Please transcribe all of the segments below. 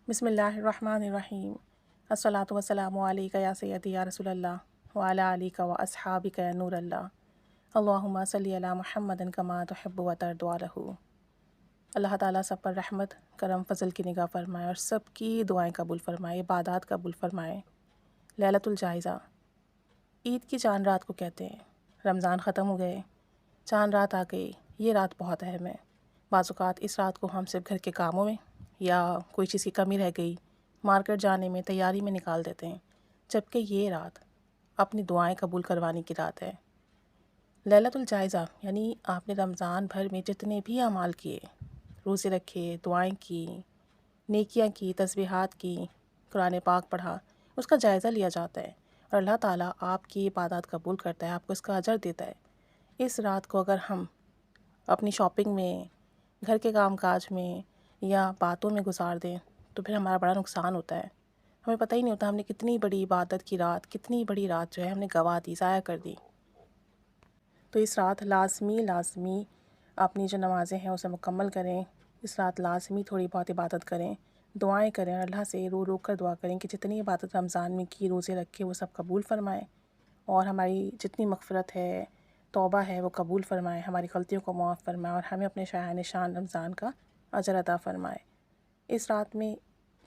بسم اللہ الرحمن الرحیم۔ الصلاۃ والسلام علیک یا سیدی یا رسول اللہ وعلی آلک و اصحابک یا نور اللہ، اللہم صلی علی محمد کما تحب و ترضی عنہ۔ اللہ تعالیٰ سب پر رحمت، کرم، فضل کی نگاہ فرمائے اور سب کی دعائیں قبول فرمائے، عبادات قبول فرمائے۔ لیلۃ الجائزہ عید کی چاند رات کو کہتے ہیں۔ رمضان ختم ہو گئے، چاند رات آ گئی۔ یہ رات بہت اہم ہے۔ بعض اوقات اس رات کو ہم صرف گھر کے کاموں میں یا کوئی چیز کی کمی رہ گئی، مارکیٹ جانے میں، تیاری میں نکال دیتے ہیں، جبکہ یہ رات اپنی دعائیں قبول کروانے کی رات ہے۔ لیلۃ الجائزہ یعنی آپ نے رمضان بھر میں جتنے بھی اعمال کیے، روزے رکھے، دعائیں کی، نیکیاں کی، تسبیحات کی، قرآن پاک پڑھا، اس کا جائزہ لیا جاتا ہے اور اللہ تعالیٰ آپ کی عبادات قبول کرتا ہے، آپ کو اس کا اجر دیتا ہے۔ اس رات کو اگر ہم اپنی شاپنگ میں، گھر کے کام کاج میں یا باتوں میں گزار دیں تو پھر ہمارا بڑا نقصان ہوتا ہے۔ ہمیں پتہ ہی نہیں ہوتا ہم نے کتنی بڑی عبادت کی رات، کتنی بڑی رات جو ہے ہم نے گنوا دی، ضائع کر دی۔ تو اس رات لازمی اپنی جو نمازیں ہیں اسے مکمل کریں۔ اس رات لازمی تھوڑی بہت عبادت کریں، دعائیں کریں اور اللہ سے رو رو کر دعا کریں کہ جتنی عبادت رمضان میں کی، روزے رکھے، وہ سب قبول فرمائے اور ہماری جتنی مغفرت ہے، توبہ ہے، وہ قبول فرمائے، ہماری غلطیوں کو معاف فرمائے اور ہمیں اپنے شایان شان رمضان کا اجر عطا فرمائے۔ اس رات میں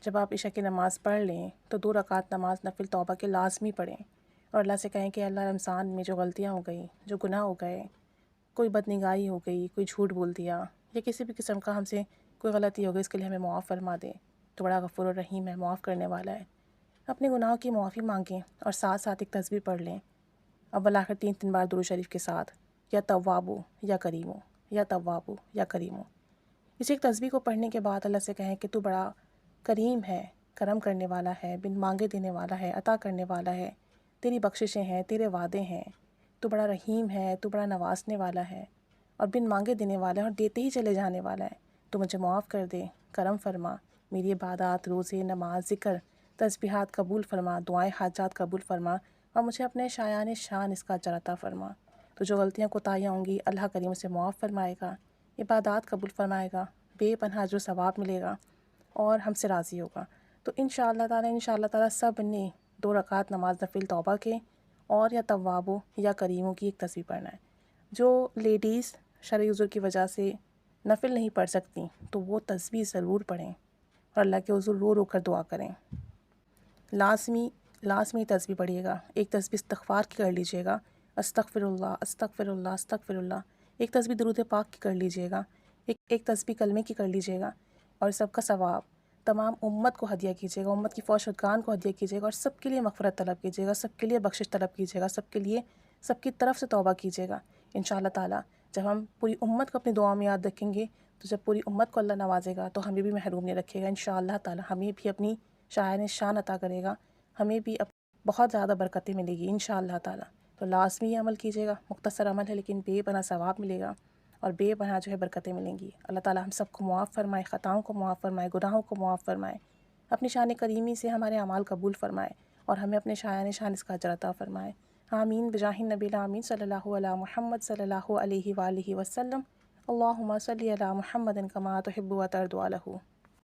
جب آپ عشاء کی نماز پڑھ لیں تو 2 رکعت نماز نفل توبہ کے لازمی پڑھیں اور اللہ سے کہیں کہ اللہ رمضان میں جو غلطیاں ہو گئیں، جو گناہ ہو گئے، کوئی بدنگاہی ہو گئی، کوئی جھوٹ بول دیا یا کسی بھی قسم کا ہم سے کوئی غلطی ہو گئی، اس کے لیے ہمیں معاف فرما دے۔ تو بڑا غفور الرحیم ہے، معاف کرنے والا ہے۔ اپنے گناہوں کی معافی مانگیں اور ساتھ ساتھ ایک تسبیح پڑھ لیں، اول آخر 3 بار درود شریف کے ساتھ، یا توابو یا کریمو، یا توابو یا کریمو۔ اس ایک تسبیح کو پڑھنے کے بعد اللہ سے کہیں کہ تو بڑا کریم ہے، کرم کرنے والا ہے، بن مانگے دینے والا ہے، عطا کرنے والا ہے، تیری بخششیں ہیں، تیرے وعدے ہیں، تو بڑا رحیم ہے، تو بڑا نوازنے والا ہے اور بن مانگے دینے والا ہے اور دیتے ہی چلے جانے والا ہے۔ تو مجھے معاف کر دے، کرم فرما، میری عبادات، روزے، نماز، ذکر، تسبیحات قبول فرما، دعائیں حاجات قبول فرما اور مجھے اپنے شایان شان اس کا اجر عطا فرما۔ تو جو غلطیاں کوتاہیاں ہوں گی اللہ کریم اسے معاف فرمائے گا، عبادات قبول فرمائے گا، بے پناہ اجر و ثواب ملے گا اور ہم سے راضی ہوگا۔ تو انشاءاللہ تعالیٰ سب نے 2 رکعت نماز نفل توبہ کے اور یا توابو یا کریموں کی ایک تسبیح پڑھنا ہے۔ جو لیڈیز شرعی عذر کی وجہ سے نفل نہیں پڑھ سکتی تو وہ تسبیح ضرور پڑھیں اور اللہ کے حضور رو رو کر دعا کریں۔ لازمی تسبیح پڑھیے گا۔ ایک تسبیح استغفار کی کر لیجئے گا، استغفر اللہ استغفر اللہ استغفر اللہ۔ ایک تسبیح درود پاک کی کر لیجئے گا، ایک تسبیح کلمے کی کر لیجئے گا اور سب کا ثواب تمام امت کو ہدیہ کیجیے گا، امت کی فوج شدگان کو ہدیہ کیجیے گا اور سب کے لیے مغفرت طلب کیجیے گا، سب کے لیے بخشش طلب کیجیے گا، سب کے لیے سب کی طرف سے توبہ کیجیے گا۔ انشاءاللہ تعالیٰ جب ہم پوری امت کو اپنی دعا میں یاد رکھیں گے تو جب پوری امت کو اللہ نوازے گا تو ہمیں بھی محروم نہیں رکھے گا۔ انشاءاللہ تعالیٰ ہمیں بھی اپنی شایان شان عطا کرے گا، ہمیں بھی بہت زیادہ برکتیں ملے گی انشاءاللہ تعالیٰ۔ تو لازمی عمل کیجیے گا، مختصر عمل ہے لیکن بے پناہ ثواب ملے گا اور بے پناہ جو ہے برکتیں ملیں گی۔ اللہ تعالیٰ ہم سب کو معاف فرمائے، خطاؤں کو معاف فرمائے، گناہوں کو معاف فرمائے، اپنی شان کریمی سے ہمارے اعمال قبول فرمائے اور ہمیں اپنے شایان شان اس کا اجر عطا فرمائے۔ آمین بجاہ النبی الامین صلی اللہ علی محمد صلی اللہ علیہ وآلہ وسلم۔ اللہم صلی علی محمد کما تحب و ترضی عنہ۔